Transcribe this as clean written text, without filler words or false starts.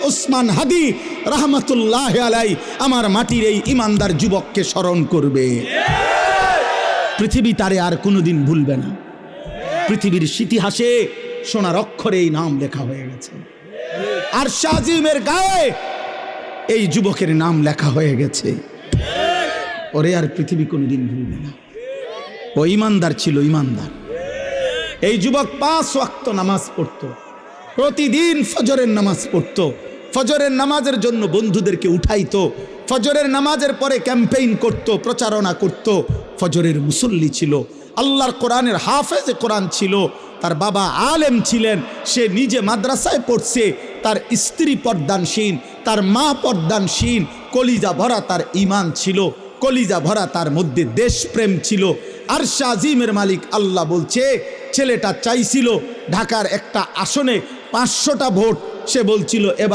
ওসমান হাদি রহমতুল্লাহ আলাই আমার মাটির এই ইমানদার যুবককে স্মরণ করবে। পৃথিবী তারে আর কোনোদিন ভুলবে না। পৃথিবীর ইতিহাসে সোনার অক্ষরে এই নাম লেখা হয়ে গেছে। আর শাহজিমের গায়ে এই যুবকের নাম লেখা হয়ে গেছে। ওরে আর পৃথিবী কোনোদিন ভুলবে না। ও ইমানদার ছিল, ইমানদার। এই যুবক 5 ওয়াক্ত নামাজ পড়তো, প্রতিদিন ফজরের নামাজ পড়তো, ফজরের নামাজের জন্য বন্ধুদেরকে উঠাইতো, ফজরের নামাজের পরে ক্যাম্পেইন করত, প্রচারণা করত। ফজরের মুসল্লি ছিল, আল্লাহর কোরআনের হাফেজে কোরআন ছিল। তার বাবা আলেম ছিলেন, সে নিজে মাদ্রাসায় পড়ছে। তার স্ত্রী পর্দানশীন, তার মা পর্দানশীন। কলিজা ভরা তার ঈমান ছিল, কলিজা ভরা তার মধ্যে দেশপ্রেম ছিল। আর শাহজিমের মালিক আল্লাহ বলছে, ছেলেটা চাইছিল ঢাকার একটা আসনে 500টা ভোট। সে বলছিল এবার